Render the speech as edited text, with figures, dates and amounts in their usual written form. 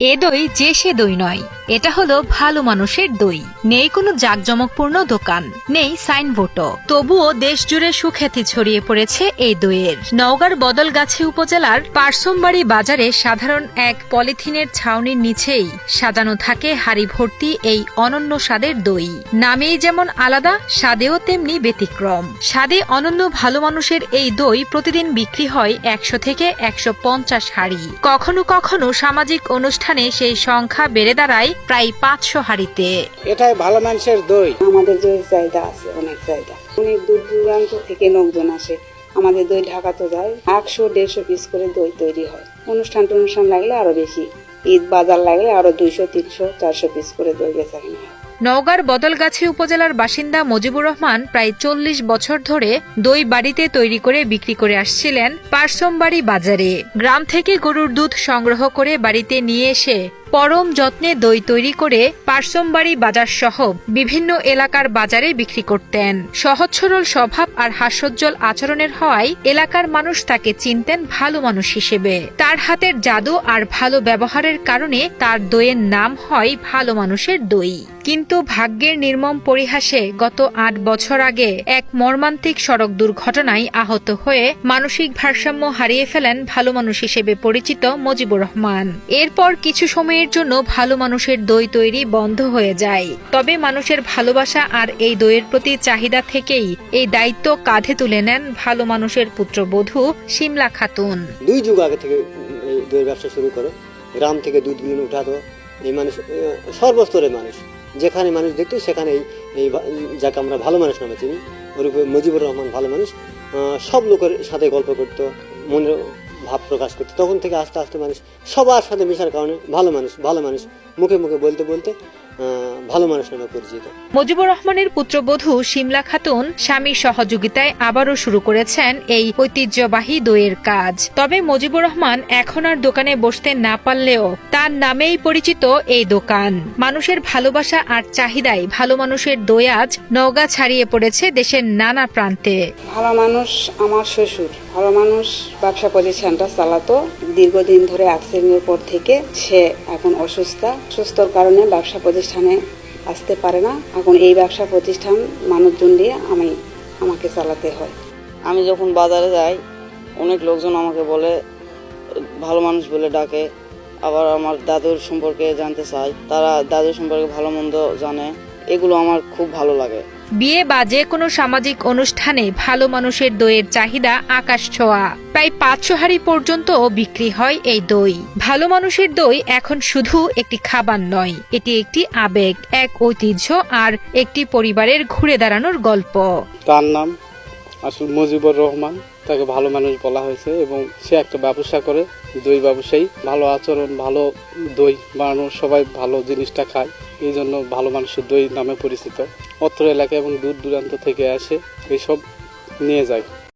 এ দই যে সে দই নয়, এটা হলো ভালো মানুষের দই। নেই কোনো জাঁকজমকপূর্ণ দোকান, নেই সাইনবোর্ডও, তবুও দেশ জুড়ে সুখ্যাতি ছড়িয়ে পড়েছে এই দইয়ের। নওগাঁর বদলগাছি উপজেলার পারসমবাড়ি বাজারে সাধারণ এক পলিথিনের ছাউনির নিচেই সাজানো থাকে হাড়ি ভর্তি এই অনন্য স্বাদের দই। নামেই যেমন আলাদা, স্বাদেও তেমনি ব্যতিক্রম। স্বাদে অনন্য ভালো মানুষের এই দই প্রতিদিন বিক্রি হয় 100 থেকে 150 হাড়ি। কখনো কখনো সামাজিক অনুষ্ঠানে সেই সংখ্যা বেড়ে দাঁড়ায় প্রায় 500 হাড়িতে। এটাই ভালো মানুষের দই। আমাদের দইয়ের চাহিদা আছে, অনেক চাহিদা। অনেক দূর দূরান্ত থেকে লোকজন আসে আমাদের দই ঢাকা তো যায়। 100-150 পিস করে দই তৈরি হয়। অনুষ্ঠান লাগলে আরো বেশি, ঈদ বাজার লাগলে আরো 200-300-400 পিস করে দই বেচা কিনা হয়। নওগাঁর বদলগাছি উপজেলার বাসিন্দা মজিবুর রহমান প্রায় 40 বছর ধরে দই বাড়িতে তৈরি করে বিক্রি করে আসছিলেন পারসমবাড়ি বাজারে। গ্রাম থেকে গরুর দুধ সংগ্রহ করে বাড়িতে নিয়ে এসে পরম যত্নে দই তৈরি করে পারসমবাড়ি বাজার সহ বিভিন্ন এলাকার বাজারে বিক্রি করতেন। সহজ সরল স্বভাব আর হাস্যোজ্জ্বল আচরণের হওয়ায় এলাকার মানুষ তাকে চিনতেন ভালো মানুষ হিসেবে। তার হাতের জাদু আর ভালো ব্যবহারের কারণে তার দইয়ের নাম হয় ভালো মানুষের দই। কিন্তু ভাগ্যের নির্মম পরিহাসে গত 8 বছর আগে এক মর্মান্তিক সড়ক দুর্ঘটনায় আহত হয়ে মানসিক ভারসাম্য হারিয়ে ফেলেন ভালো মানুষ হিসেবে পরিচিত মজিবুর রহমান। এরপর কিছু সময়ের জন্য ভালো মানুষের দই তৈরি বন্ধ হয়ে যায়। তবে মানুষের ভালোবাসা আর এই দইয়ের প্রতি চাহিদা থেকেই এই দায়িত্ব কাঁধে তুলে নেন ভালো মানুষের পুত্রবধূ শিমলা খাতুন। 2 যুগ আগে থেকে দইয়ের ব্যবসা শুরু করে, গ্রাম থেকে দুধগুলো উঠাতো। এই মানুষ সর্বস্তরের মানুষ, যেখানে মানুষ দেখতো সেখানে এই যাকে আমরা ভালো মানুষ নামে চিনি, ওরূপে মজিবুর রহমান ভালো মানুষ। সব লোকের সাথে গল্প করতো, মনের ভাব প্রকাশ করতো। তখন থেকে আস্তে আস্তে মানুষ সবার সাথে মেশার কারণে ভালো মানুষ মুখে মুখে বলতে বলতে ভালো মানুষ নামে পরিচিত। মজিবুর রহমানের পুত্রবধূ শিমলা খাতুন স্বামীর সহযোগিতায় আবারও শুরু করেছেন এই ঐতিহ্যবাহী দইয়ের কাজ। তবে মজিবুর রহমান এখন আর দোকানে বসতে না পারলেও তার নামেই পরিচিত এই দোকান। মানুষের ভালোবাসা আর চাহিদায় ভালো মানুষের দই আজ নওগাঁ ছাড়িয়ে পড়েছে দেশের নানা প্রান্তে। ভালো মানুষ আমার শ্বশুর ভালো মানুষ ব্যবসা প্রতিষ্ঠানটা চালাতো। দীর্ঘদিন ধরে অ্যাক্সিডেন্টের পর থেকে সে এখন অসুস্থর কারণে ব্যবসা প্রতিষ্ঠানে আসতে পারে না। এখন এই ব্যবসা প্রতিষ্ঠান মানুষজন দিয়ে আমাকে চালাতে হয়। আমি যখন বাজারে যাই অনেক লোকজন আমাকে বলে ভালো মানুষ বলে ডাকে। আবার আমার দাদুর সম্পর্কে জানতে চাই, তারা দাদুর সম্পর্কে ভালো মন্দ জানে, এগুলো আমার খুব ভালো লাগে। বিয়ে বা যে কোনো সামাজিক অনুষ্ঠানে ভালো মানুষের দইয়ের চাহিদা আকাশ ছোঁয়া। প্রায় 500 হাড়ি পর্যন্ত বিক্রি হয় এই দই। ভালো মানুষের দই এখন শুধু একটি খাবার নয়, এটি একটি আবেগ, এক ঐতিহ্য আর একটি পরিবারের ঘুরে দাঁড়ানোর গল্প। তার নাম আসলে মজিবুর রহমান, তাকে ভালো মানুষ বলা হয়েছে এবং সে একটা ব্যবসা করে, দই ব্যবসায়ী। ভালো আচরণ, ভালো দই বানানো, সবাই ভালো জিনিসটা খায়, এই জন্য ভালো মানুষের দই নামে পরিচিত। অত্র এলাকা এবং দূর দূরান্ত থেকে আসে, এইসব নিয়ে যায়।